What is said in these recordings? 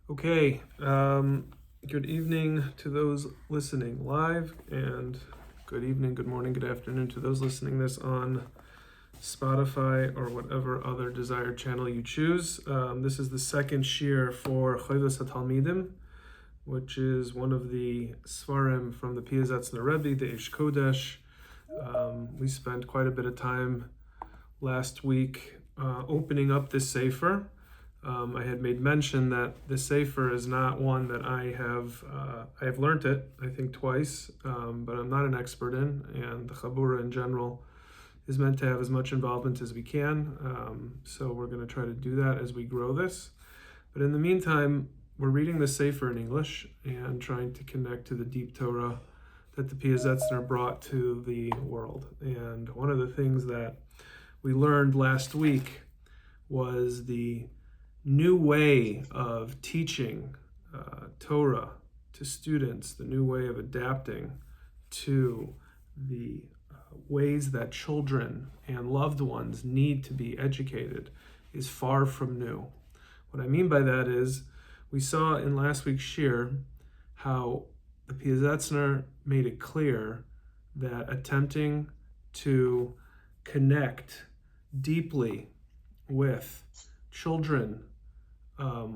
Okay, good evening to those listening live, and good evening, good morning, good afternoon to those listening this on Spotify or whatever other desired channel you choose. This is the second shir for Chovas Hatalmidim, which is one of the svarim from the Piazetzner Rebbe, the Eish Kodesh. We spent quite a bit of time last week opening up this sefer. I had made mention that the sefer is not one that I have learned it, I think twice, but I'm not an expert in, and the Chabura in general is meant to have as much involvement as we can, so we're going to try to do that as we grow this. But in the meantime, we're reading the sefer in English and trying to connect to the deep Torah that the Piazetzner brought to the world. And one of the things that we learned last week was the new way of teaching Torah to students, the new way of adapting to the ways that children and loved ones need to be educated is far from new. What I mean by that is, we saw in last week's shir how the Piazetzner made it clear that attempting to connect deeply with children,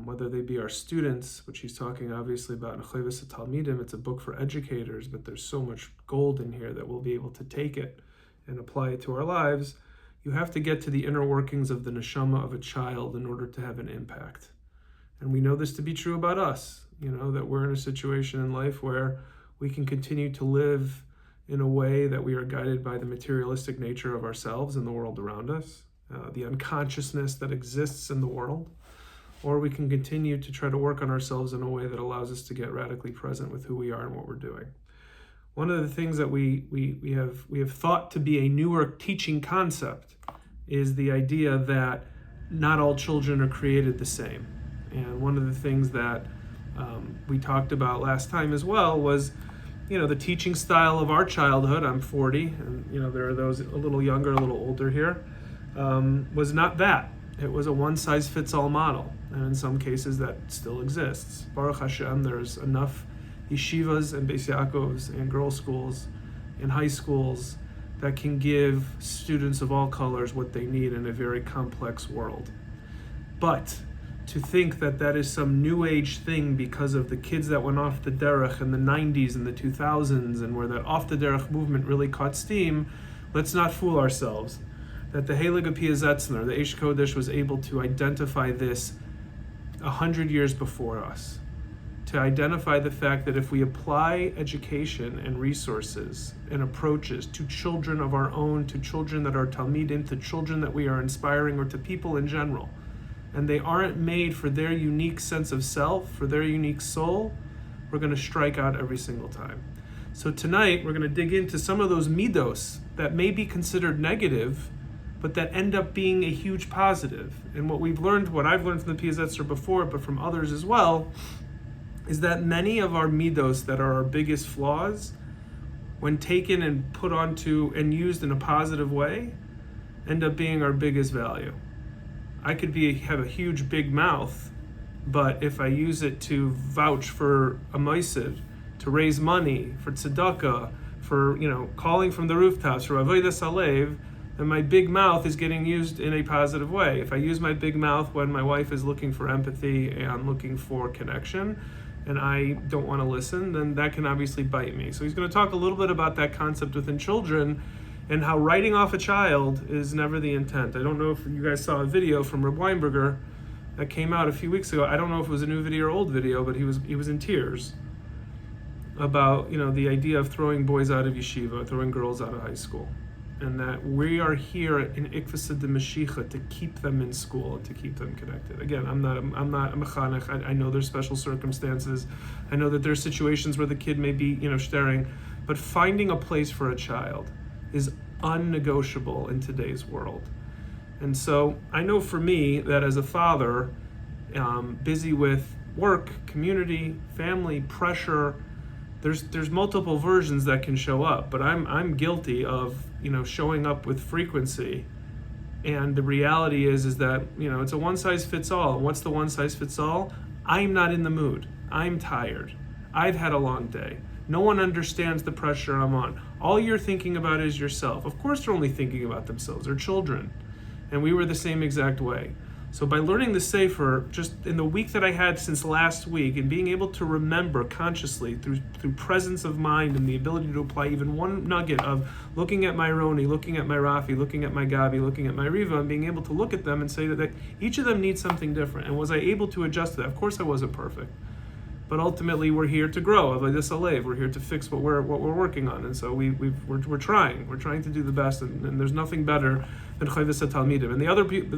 whether they be our students, which he's talking obviously about in Chovas Hatalmidim, it's a book for educators, but there's so much gold in here that we'll be able to take it and apply it to our lives. You have to get to the inner workings of the neshama of a child in order to have an impact. And we know this to be true about us, that we're in a situation in life where we can continue to live in a way that we are guided by the materialistic nature of ourselves and the world around us, the unconsciousness that exists in the world, or we can continue to try to work on ourselves in a way that allows us to get radically present with who we are and what we're doing. One of the things that we have thought to be a newer teaching concept is the idea that not all children are created the same. And one of the things that we talked about last time as well was, the teaching style of our childhood. I'm 40, and there are those a little younger, a little older here. Was not that. It was a one-size-fits-all model, and in some cases that still exists. Baruch Hashem, there's enough yeshivas and Beis Yaakovs and girls' schools and high schools that can give students of all colors what they need in a very complex world. But to think that that is some new age thing because of the kids that went off the derech in the 90s and the 2000s, and where that off the derech movement really caught steam, let's not fool ourselves. That the Heilige Piazetzner, the Eish Kodesh, was able to identify this 100 years before us. To identify the fact that if we apply education and resources and approaches to children of our own, to children that are Talmidim, to children that we are inspiring, or to people in general, and they aren't made for their unique sense of self, for their unique soul, we're going to strike out every single time. So tonight, we're going to dig into some of those midos that may be considered negative, but that end up being a huge positive. And what I've learned from the Piazetzner before, but from others as well, is that many of our midos that are our biggest flaws, when taken and put onto and used in a positive way, end up being our biggest value. I could have a huge big mouth, but if I use it to vouch for a ma'aseh, to raise money, for tzedakah, for calling from the rooftops, for avodas halev, and my big mouth is getting used in a positive way. If I use my big mouth when my wife is looking for empathy and looking for connection, and I don't want to listen, then that can obviously bite me. So he's going to talk a little bit about that concept within children, and how writing off a child is never the intent. I don't know if you guys saw a video from Reb Weinberger that came out a few weeks ago. I don't know if it was a new video or old video, but he was in tears about the idea of throwing boys out of yeshiva, throwing girls out of high school. And that we are here in Ikvasa de Mashiach to keep them in school and to keep them connected. Again, I'm not a mechanech. I know there's special circumstances. I know that there's situations where the kid may be, staring, but finding a place for a child is unnegotiable in today's world. And so I know for me that as a father, busy with work, community, family, pressure, there's multiple versions that can show up, but I'm guilty of showing up with frequency, and the reality is that it's a one size fits all. And what's the one size fits all? I'm not in the mood. I'm tired. I've had a long day. No one understands the pressure I'm on. All you're thinking about is yourself. Of course they're only thinking about themselves. They're children. And we were the same exact way. So by learning the Sefer, just in the week that I had since last week, and being able to remember consciously through presence of mind and the ability to apply even one nugget of looking at my Roni, looking at my Rafi, looking at my Gabi, looking at my Riva, and being able to look at them and say that each of them needs something different. And was I able to adjust to that? Of course I wasn't perfect. But ultimately, we're here to grow. We're here to fix what we're working on, and so we're trying. We're trying to do the best, and there's nothing better than Chovas Hatalmidim. And the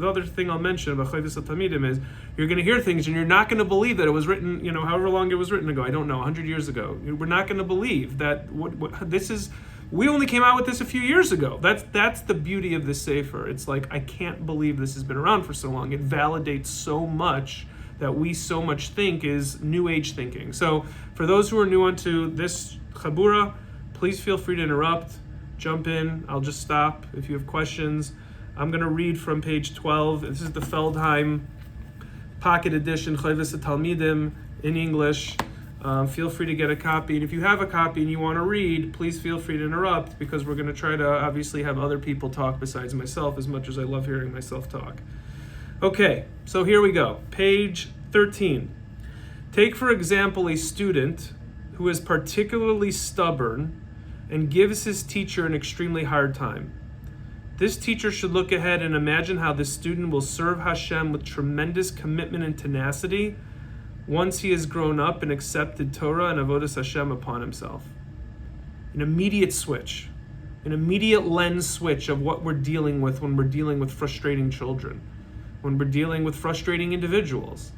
other thing I'll mention about Chovas Hatalmidim is you're going to hear things, and you're not going to believe that it was written, however long it was written ago. I don't know, 100 years ago. We're not going to believe that what this is. We only came out with this a few years ago. That's the beauty of this Sefer. It's like I can't believe this has been around for so long. It validates so much that we so much think is New Age thinking. So for those who are new onto this Chabura, please feel free to interrupt, jump in. I'll just stop if you have questions. I'm going to read from page 12. This is the Feldheim Pocket Edition, Chovas Hatalmidim in English. Feel free to get a copy. And if you have a copy and you want to read, please feel free to interrupt, because we're going to try to obviously have other people talk besides myself, as much as I love hearing myself talk. Okay, so here we go. Page 13. Take, for example, a student who is particularly stubborn and gives his teacher an extremely hard time. This teacher should look ahead and imagine how this student will serve Hashem with tremendous commitment and tenacity once he has grown up and accepted Torah and Avodas Hashem upon himself. An immediate switch, an immediate lens switch of what we're dealing with when we're dealing with frustrating children, when we're dealing with frustrating individuals.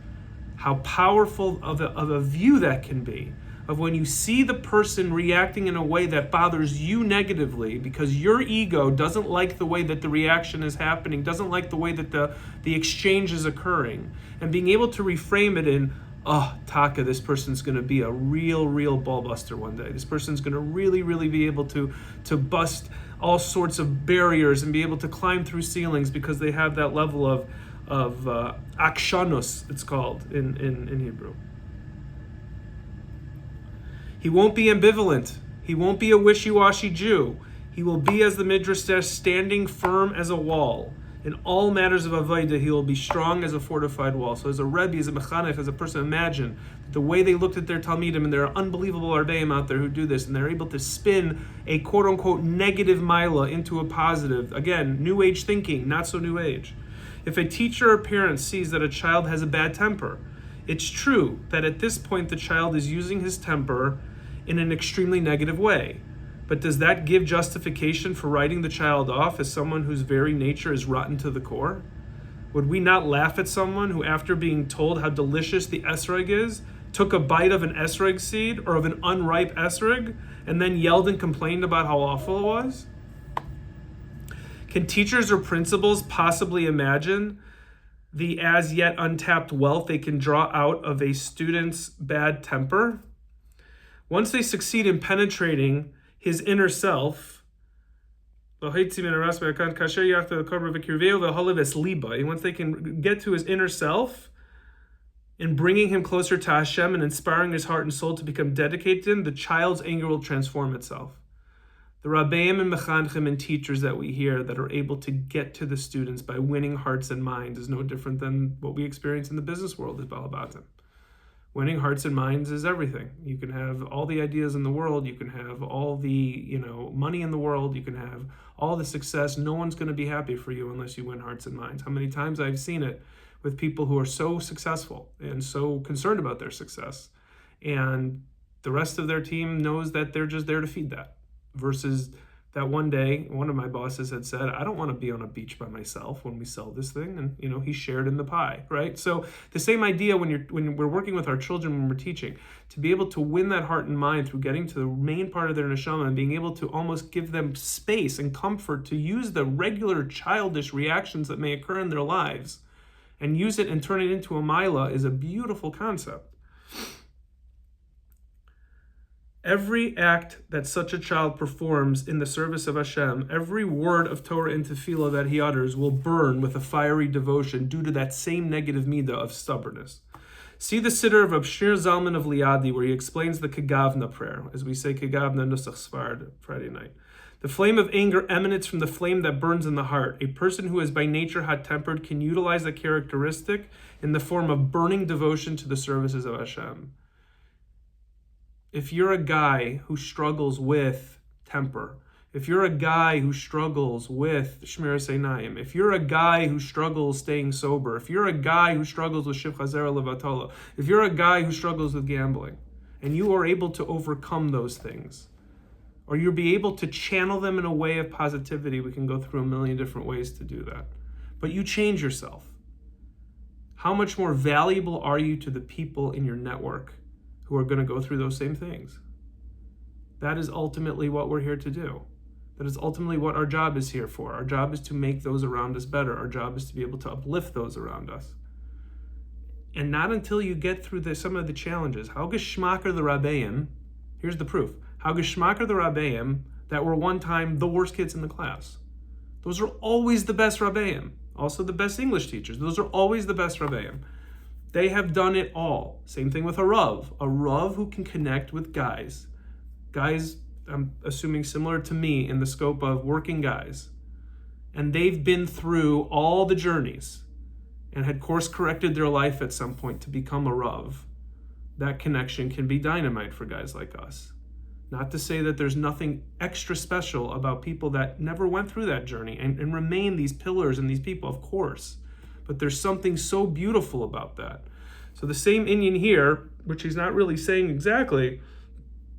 How powerful of a view that can be, of when you see the person reacting in a way that bothers you negatively because your ego doesn't like the way that the reaction is happening, doesn't like the way that the exchange is occurring, and being able to reframe it in, Taka, this person's going to be a real ball buster one day. This person's going to really be able to bust all sorts of barriers and be able to climb through ceilings because they have that level of akshanos, it's called in Hebrew. He won't be ambivalent. He won't be a wishy-washy Jew. He will be, as the Midrash says, standing firm as a wall. In all matters of Avodah, he will be strong as a fortified wall. So as a Rebbe, as a Mechanech, as a person, imagine the way they looked at their Talmidim, and there are unbelievable Arbeim out there who do this, and they're able to spin a quote-unquote negative Mila into a positive. Again, New Age thinking, not so New Age. If a teacher or parent sees that a child has a bad temper, it's true that at this point the child is using his temper in an extremely negative way. But does that give justification for writing the child off as someone whose very nature is rotten to the core? Would we not laugh at someone who, after being told how delicious the esrog is, took a bite of an esrog seed or of an unripe esrog and then yelled and complained about how awful it was? Can teachers or principals possibly imagine the as yet untapped wealth they can draw out of a student's bad temper? Once they succeed in penetrating his inner self, once they can get to his inner self in bringing him closer to Hashem and inspiring his heart and soul to become dedicated to him, the child's anger will transform itself. The Rabbeim and Mechanchim and teachers that we hear that are able to get to the students by winning hearts and minds is no different than what we experience in the business world at Balabatim. Winning hearts and minds is everything. You can have all the ideas in the world, you can have all the money in the world, you can have all the success. No one's going to be happy for you unless you win hearts and minds. How many times I've seen it with people who are so successful and so concerned about their success, and the rest of their team knows that they're just there to feed that. Versus that one day, one of my bosses had said, I don't want to be on a beach by myself when we sell this thing. And, he shared in the pie, right? So the same idea when we're working with our children, when we're teaching, to be able to win that heart and mind through getting to the main part of their neshama and being able to almost give them space and comfort to use the regular childish reactions that may occur in their lives and use it and turn it into a mila is a beautiful concept. Every act that such a child performs in the service of Hashem, every word of Torah and tefillah that he utters will burn with a fiery devotion due to that same negative midah of stubbornness. See the Siddur of Reb Shir Zalman of Liadi, where he explains the Kegavna prayer, as we say Kegavna Nusach Sfard Friday night. The flame of anger emanates from the flame that burns in the heart. A person who is by nature hot-tempered can utilize the characteristic in the form of burning devotion to the services of Hashem. If you're a guy who struggles with temper, if you're a guy who struggles with Shmiras Einayim, if you're a guy who struggles staying sober, if you're a guy who struggles with Shiv Chazera Levatala, if you're a guy who struggles with gambling, and you are able to overcome those things, or you'll be able to channel them in a way of positivity, we can go through a million different ways to do that. But you change yourself. How much more valuable are you to the people in your network who are going to go through those same things? That is ultimately what we're here to do. That is ultimately what our job is here for. Our job is to make those around us better. Our job is to be able to uplift those around us. And not until you get through some of the challenges. How geschmack are the Rabbeim? Here's the proof. How geschmack are the Rabbeim that were one time the worst kids in the class? Those are always the best Rabbeim. Also the best English teachers. Those are always the best Rabbeim. They have done it all. Same thing with a Rav. A Rav who can connect with guys. Guys, I'm assuming similar to me in the scope of working guys. And they've been through all the journeys and had course corrected their life at some point to become a Rav. That connection can be dynamite for guys like us. Not to say that there's nothing extra special about people that never went through that journey and remain these pillars and these people, of course. But there's something so beautiful about that. So the same Inyan here, which he's not really saying exactly,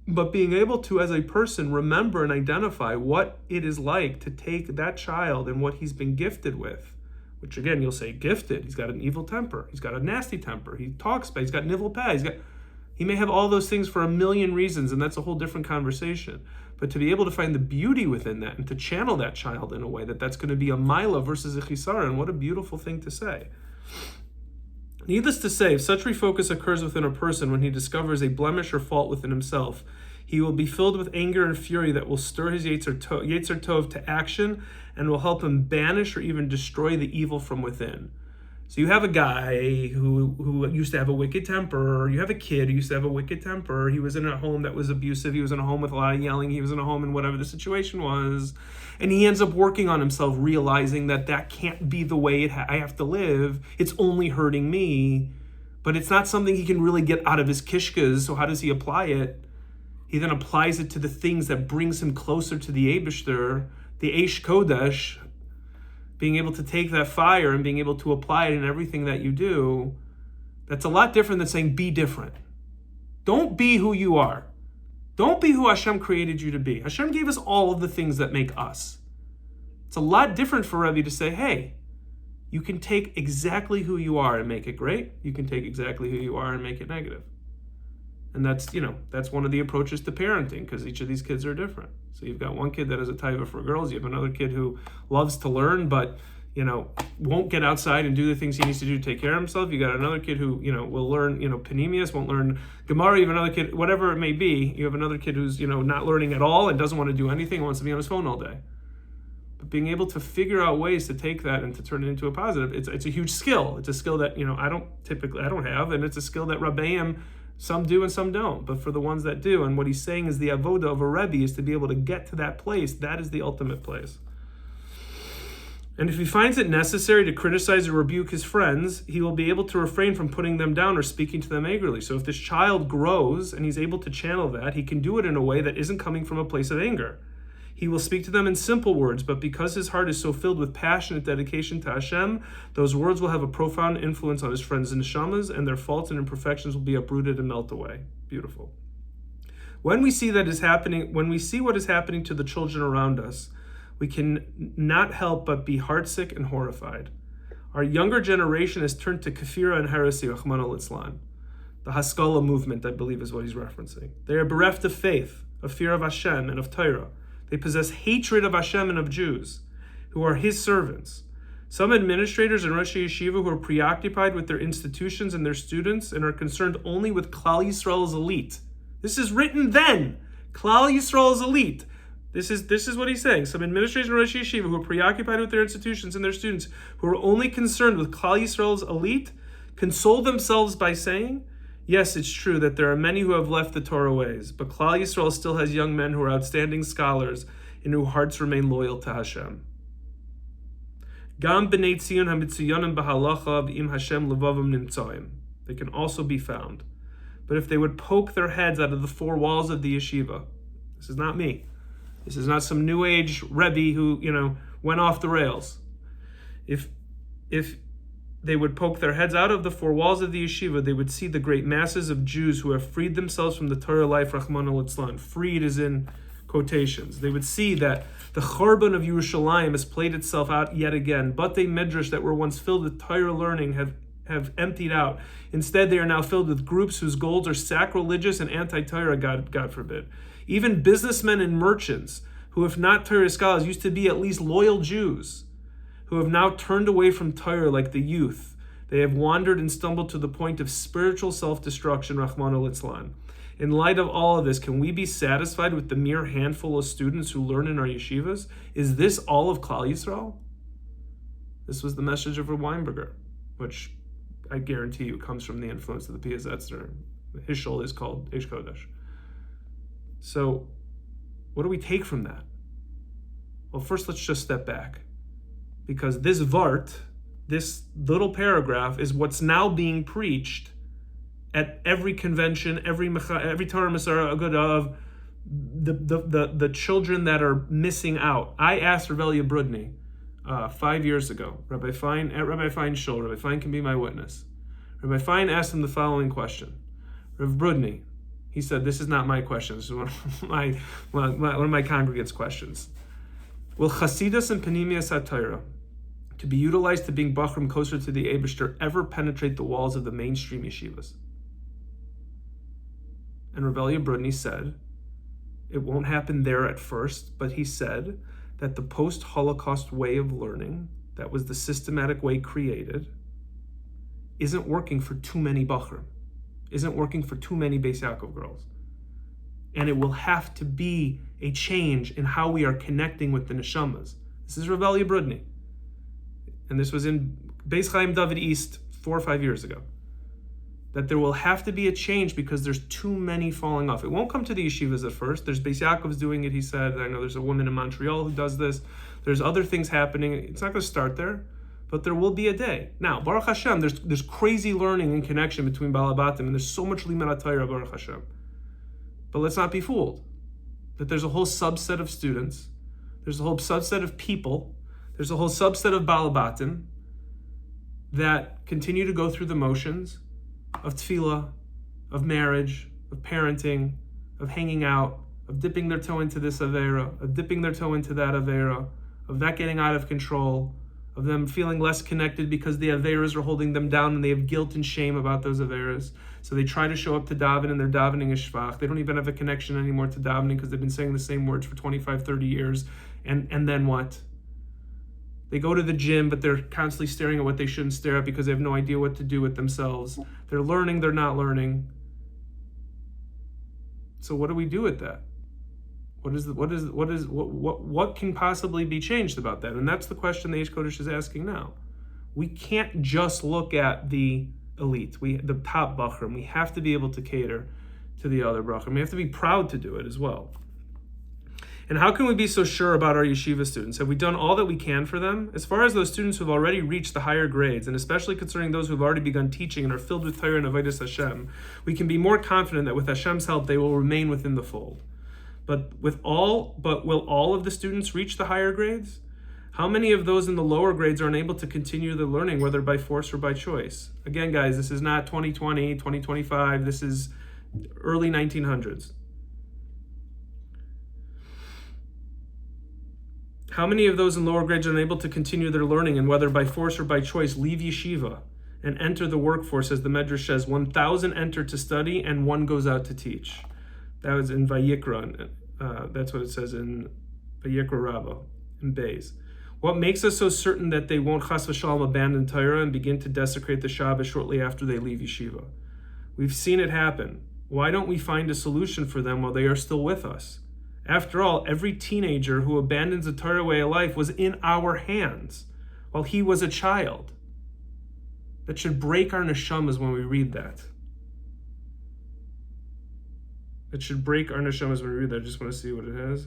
but being able to, as a person, remember and identify what it is like to take that child and what he's been gifted with, which again, you'll say gifted. He's got an evil temper. He's got a nasty temper. He talks bad. He's got nivel pad. He may have all those things for a million reasons, and that's a whole different conversation. But to be able to find the beauty within that and to channel that child in a way that's going to be a Maila versus a Chisaron, what a beautiful thing to say. Needless to say, if such refocus occurs within a person when he discovers a blemish or fault within himself, he will be filled with anger and fury that will stir his Yetzer Tov to action and will help him banish or even destroy the evil from within. So you have a guy who used to have a wicked temper, or you have a kid who used to have a wicked temper. He was in a home that was abusive. He was in a home with a lot of yelling. He was in a home in whatever the situation was. And he ends up working on himself, realizing that can't be the way I have to live. It's only hurting me. But it's not something he can really get out of his kishkas. So how does he apply it? He then applies it to the things that brings him closer to the Eibishter, the Eish Kodesh, being able to take that fire and being able to apply it in everything that you do. That's a lot different than saying be different. Don't be who you are. Don't be who Hashem created you to be. Hashem gave us all of the things that make us. It's a lot different for Rebbe to say, hey, you can take exactly who you are and make it great. You can take exactly who you are and make it negative. And that's one of the approaches to parenting, because each of these kids are different. So you've got one kid that has a taiva for girls. You have another kid who loves to learn, but won't get outside and do the things he needs to do to take care of himself. You got another kid who will learn panemius, won't learn Gemara. You have another kid, whatever it may be. You have another kid who's not learning at all and doesn't want to do anything, wants to be on his phone all day. But being able to figure out ways to take that and to turn it into a positive, it's a huge skill. It's a skill that I don't have, and it's a skill that Rabbeim, some do and some don't. But for the ones that do, and what he's saying is the avoda of a Rebbe is to be able to get to that place. That is the ultimate place. And if he finds it necessary to criticize or rebuke his friends, he will be able to refrain from putting them down or speaking to them angrily. So if this child grows and he's able to channel that, he can do it in a way that isn't coming from a place of anger. He will speak to them in simple words, but because his heart is so filled with passionate dedication to Hashem, those words will have a profound influence on his friends' neshamas, and their faults and imperfections will be uprooted and melt away. Beautiful. When we see what is happening to the children around us, we can not help but be heartsick and horrified. Our younger generation has turned to kafira and heresy, Rahman al-Islam. The Haskalah movement, I believe, is what he's referencing. They are bereft of faith, of fear of Hashem, and of Torah. They possess hatred of Hashem and of Jews, who are his servants. Some administrators and Rosh Yeshiva who are preoccupied with their institutions and their students and are concerned only with Klal Yisrael's elite. This is written then. Klal Yisrael's elite. This is what he's saying. Some administrators and Rosh Yeshiva who are preoccupied with their institutions and their students, who are only concerned with Klal Yisrael's elite, console themselves by saying, yes, it's true that there are many who have left the Torah ways, but Klal Yisrael still has young men who are outstanding scholars and whose hearts remain loyal to Hashem. Gam b'nei Tzion hamitzuyonim b'halacha v'im Hashem levavam nimtzoim. They can also be found. But if they would poke their heads out of the four walls of the yeshiva, this is not me. This is not some new age Rebbe who, went off the rails. If they would poke their heads out of the four walls of the yeshiva, they would see the great masses of Jews who have freed themselves from the Torah life, Rahman al-Islam. Freed is in quotations. They would see that the Churban of Yerushalayim has played itself out yet again. Batei Midrash that were once filled with Torah learning have emptied out. Instead, they are now filled with groups whose goals are sacrilegious and anti-Torah, God forbid. Even businessmen and merchants, who if not Torah scholars, used to be at least loyal Jews, who have now turned away from Torah like the youth. They have wandered and stumbled to the point of spiritual self-destruction, Rahman al-Islam. In light of all of this, can we be satisfied with the mere handful of students who learn in our yeshivas? Is this all of Klal Yisrael? This was the message of Reb Weinberger, which I guarantee you comes from the influence of the Piazetzner. His shul is called Eish Kodesh. So, what do we take from that? Well, first let's just step back. Because this Vart, this little paragraph, is what's now being preached at every convention, every Torah Masara Agudah of the children that are missing out. I asked Rebellia Brudny 5 years ago, Rabbi Fein, at Rabbi Fein's shul. Rabbi Fein can be my witness. Rabbi Fein asked him the following question. Rav Brudny, he said, this is not my question, this is one of my congregates' questions. Will Chasidus and Panemius HaTorah, to be utilized to being Bachrim closer to the Eibishter, ever penetrate the walls of the mainstream yeshivas? And Rebellia Brudny said, it won't happen there at first, but he said that the post-Holocaust way of learning, that was the systematic way created, isn't working for too many Bachrim, isn't working for too many Beis Yaakov girls. And it will have to be a change in how we are connecting with the neshamas. This is Rebellia Brudny. And this was in Beis Chaim David East 4 or 5 years ago. That there will have to be a change because there's too many falling off. It won't come to the yeshivas at first. There's Beis Yaakov's doing it, he said. I know there's a woman in Montreal who does this. There's other things happening. It's not going to start there, but there will be a day. Now, Baruch Hashem, there's crazy learning and connection between Balabatim, and there's so much Limud HaTorah, Baruch Hashem. But let's not be fooled that there's a whole subset of students, there's a whole subset of people, there's a whole subset of Balabatim that continue to go through the motions of tefillah, of marriage, of parenting, of hanging out, of dipping their toe into this avera, of dipping their toe into that avera, of that getting out of control, of them feeling less connected because the averas are holding them down and they have guilt and shame about those averas. So they try to show up to daven and their davening is shvach. They don't even have a connection anymore to davening because they've been saying the same words for 25, 30 years. And then what? They go to the gym, but they're constantly staring at what they shouldn't stare at because they have no idea what to do with themselves. They're learning, they're not learning. So what do we do with that? What can possibly be changed about that? And that's the question the Eish Kodesh is asking now. We can't just look at the elite, the top Bachrim. We have to be able to cater to the other Bachrim. We have to be proud to do it as well. And how can we be so sure about our yeshiva students? Have we done all that we can for them? As far as those students who have already reached the higher grades, and especially concerning those who have already begun teaching and are filled with Torah and Avodas Hashem, we can be more confident that with Hashem's help, they will remain within the fold. But will all of the students reach the higher grades? How many of those in the lower grades are unable to continue their learning, whether by force or by choice? Again, guys, this is not 2020, 2025. This is early 1900s. How many of those in lower grades are unable to continue their learning and whether by force or by choice leave yeshiva and enter the workforce, as the Medrash says, 1,000 enter to study and 1 goes out to teach? That was in Vayikra. That's what it says in Vayikra Rabbah, in Beis. What makes us so certain that they won't chas v'shalom abandon Torah and begin to desecrate the Shabbos shortly after they leave yeshiva? We've seen it happen. Why don't we find a solution for them while they are still with us? After all, every teenager who abandons the Torah way of life was in our hands while he was a child. That should break our neshamas when we read that. It should break our neshamas when we read that. I just want to see what it has.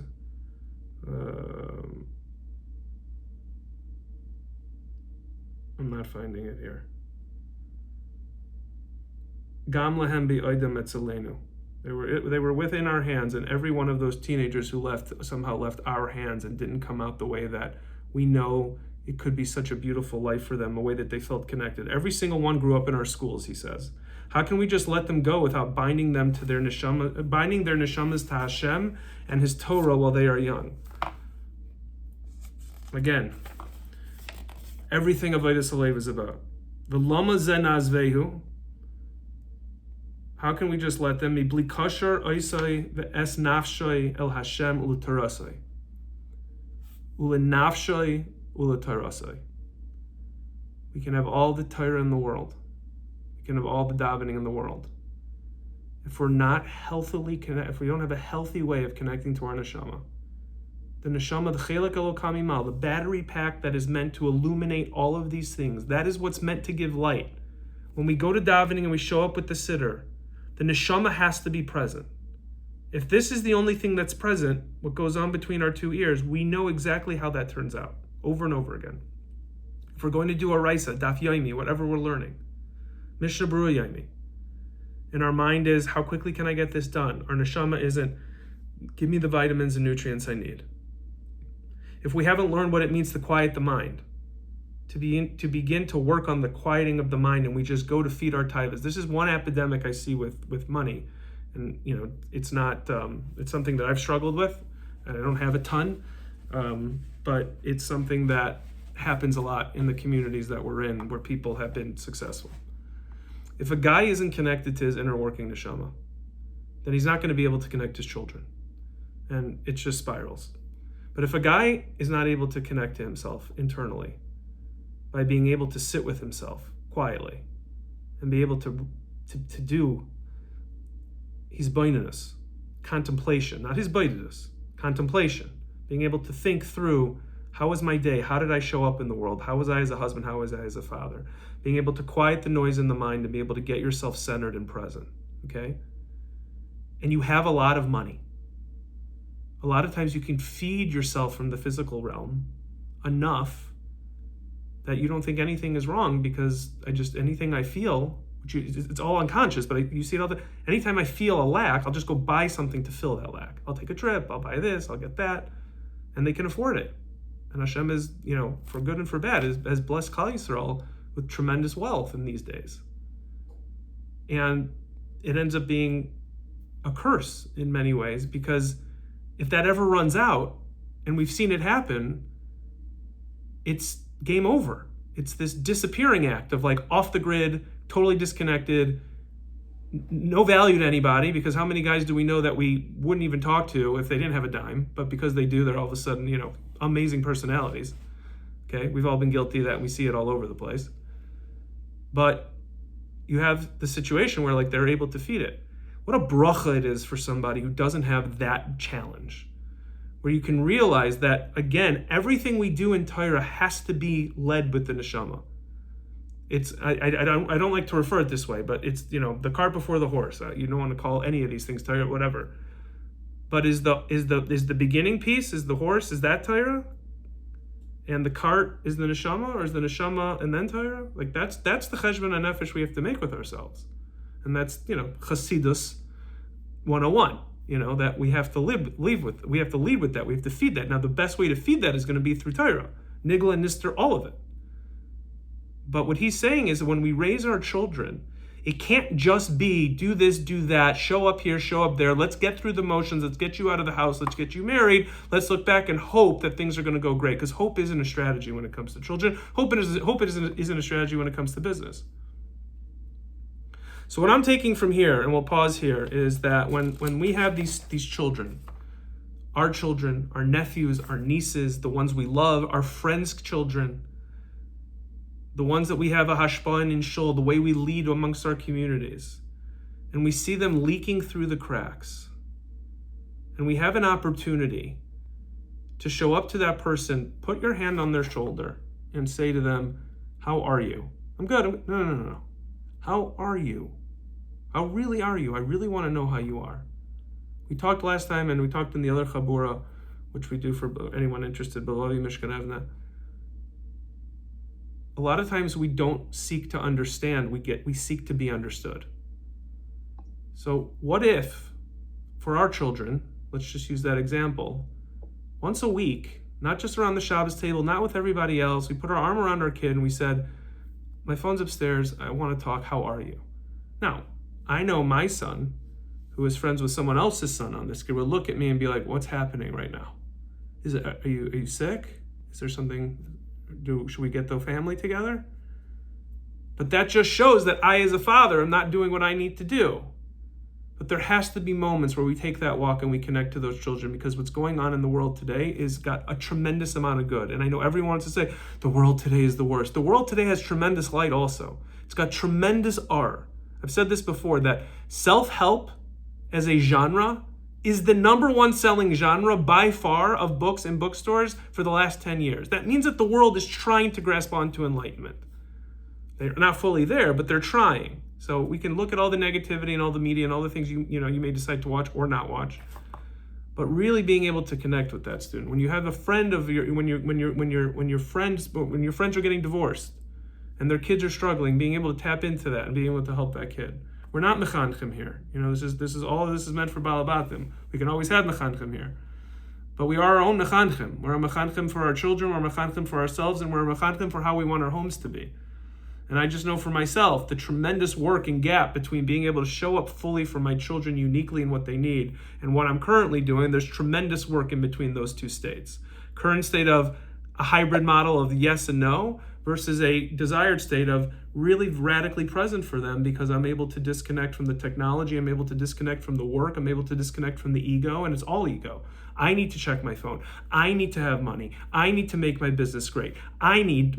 I'm not finding it here. Gam lahem bi'oidem etzalenu. They were within our hands, and every one of those teenagers who left somehow left our hands and didn't come out the way that we know it could be such a beautiful life for them, a way that they felt connected. Every single one grew up in our schools, he says. How can we just let them go without binding them to their neshama, binding their neshamas to Hashem and His Torah while they are young? Again, everything Avodas Halev is about. The lama zen azvehu. How can we just let them? Mibli kasher oisai ve'es nafshay el Hashem u'letarasai. U'lenafshay u'letarasai. We can have all the Torah in the world. We can have all the davening in the world. If we're not healthily connected, if we don't have a healthy way of connecting to our neshama, the neshama, the chelek elokam imal, the battery pack that is meant to illuminate all of these things, that is what's meant to give light. When we go to davening and we show up with the siddur, the neshama has to be present. If this is the only thing that's present, what goes on between our two ears, we know exactly how that turns out, over and over again. If we're going to do a raisa, daf yomi, whatever we're learning, mishnah berurah yomi, and our mind is, how quickly can I get this done? Our neshama isn't, give me the vitamins and nutrients I need. If we haven't learned what it means to quiet the mind, to begin to work on the quieting of the mind, and we just go to feed our taivas. This is one epidemic I see with money, and it's not it's something that I've struggled with, and I don't have a ton, but it's something that happens a lot in the communities that we're in, where people have been successful. If a guy isn't connected to his inner working neshama, then he's not going to be able to connect his children, and it just spirals. But if a guy is not able to connect to himself internally, by being able to sit with himself quietly and be able to do his baininus, contemplation, not his baininus, contemplation, being able to think through, how was my day? How did I show up in the world? How was I as a husband? How was I as a father? Being able to quiet the noise in the mind and be able to get yourself centered and present, okay? And you have a lot of money. A lot of times you can feed yourself from the physical realm enough that you don't think anything is wrong, because anything I feel, it's all unconscious, but you see it all anytime I feel a lack, I'll just go buy something to fill that lack. I'll take a trip, I'll buy this, I'll get that, and they can afford it. And Hashem is, for good and for bad, has blessed Klal Yisrael with tremendous wealth in these days. And it ends up being a curse in many ways, because if that ever runs out, and we've seen it happen, it's game over. It's this disappearing act of off the grid, totally disconnected, no value to anybody, because how many guys do we know that we wouldn't even talk to if they didn't have a dime, but because they do, they're all of a sudden, amazing personalities. Okay, we've all been guilty of that, and we see it all over the place. But you have the situation where they're able to feed it. What a bracha it is for somebody who doesn't have that challenge, where you can realize that, again, everything we do in Torah has to be led with the neshama. It's I don't like to refer it this way, but it's the cart before the horse. You don't want to call any of these things Torah, whatever. But is the beginning piece, is the horse, is that Torah? And the cart is the neshama, or is the neshama and then Torah? That's the cheshbon hanefesh we have to make with ourselves, and that's Chassidus 101. That we have to lead with. We have to lead with that. We have to feed that. Now, the best way to feed that is going to be through Torah, nigla and nister, all of it. But what he's saying is that when we raise our children, it can't just be do this, do that, show up here, show up there. Let's get through the motions. Let's get you out of the house. Let's get you married. Let's look back and hope that things are going to go great. Because hope isn't a strategy when it comes to children. Hope isn't a strategy when it comes to business. So what I'm taking from here, and we'll pause here, is that when we have these children, our nephews, our nieces, the ones we love, our friends' children, the ones that we have a hashpah in shul, the way we lead amongst our communities, and we see them leaking through the cracks, and we have an opportunity to show up to that person, put your hand on their shoulder, and say to them, how are you? I'm good. No. How are you? How really are you? I really want to know how you are. We talked last time, and we talked in the other Chabura, which we do for anyone interested, Belavi Mishkan. A lot of times we don't seek to understand, we seek to be understood. So what if, for our children, let's just use that example, once a week, not just around the Shabbos table, not with everybody else, we put our arm around our kid and we said, my phone's upstairs, I want to talk, how are you? Now, I know my son, who is friends with someone else's son on this kid, would look at me and be like, what's happening right now? Are you sick? Is there something, should we get the family together? But that just shows that I, as a father, am not doing what I need to do. But there has to be moments where we take that walk and we connect to those children, because what's going on in the world today is got a tremendous amount of good. And I know everyone wants to say, the world today is the worst. The world today has tremendous light also. It's got tremendous R. I've said this before, that self-help as a genre is the number one selling genre by far of books in bookstores for the last 10 years. That means that the world is trying to grasp onto enlightenment. They're not fully there, but they're trying. So we can look at all the negativity and all the media and all the things you may decide to watch or not watch, but really being able to connect with that student. When you have a friend of your, when your friends are getting divorced and their kids are struggling, being able to tap into that and being able to help that kid. We're not mechanchim here. This is meant for balabatim. We can always have mechanchim here, but we are our own mechanchim. We're a mechanchim for our children. We're a mechanchim for ourselves, and we're a mechanchim for how we want our homes to be. And I just know for myself the tremendous work and gap between being able to show up fully for my children uniquely in what they need and what I'm currently doing. There's tremendous work in between those two states. Current state of a hybrid model of yes and no versus a desired state of really radically present for them, because I'm able to disconnect from the technology, I'm able to disconnect from the work, I'm able to disconnect from the ego, and it's all ego. I need to check my phone. I need to have money. I need to make my business great. I need.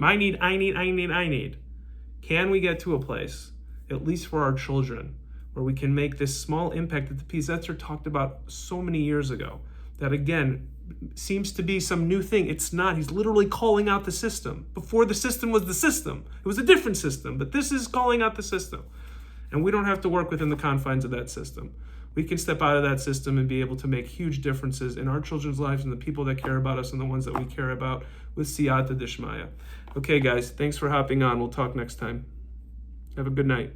Can we get to a place, at least for our children, where we can make this small impact that the Pizetzer talked about so many years ago, that again, seems to be some new thing. It's not. He's literally calling out the system. Before, the system was the system. It was a different system, but this is calling out the system. And we don't have to work within the confines of that system. We can step out of that system and be able to make huge differences in our children's lives and the people that care about us and the ones that we care about with Siyata Dishmaya. Okay, guys, thanks for hopping on. We'll talk next time. Have a good night.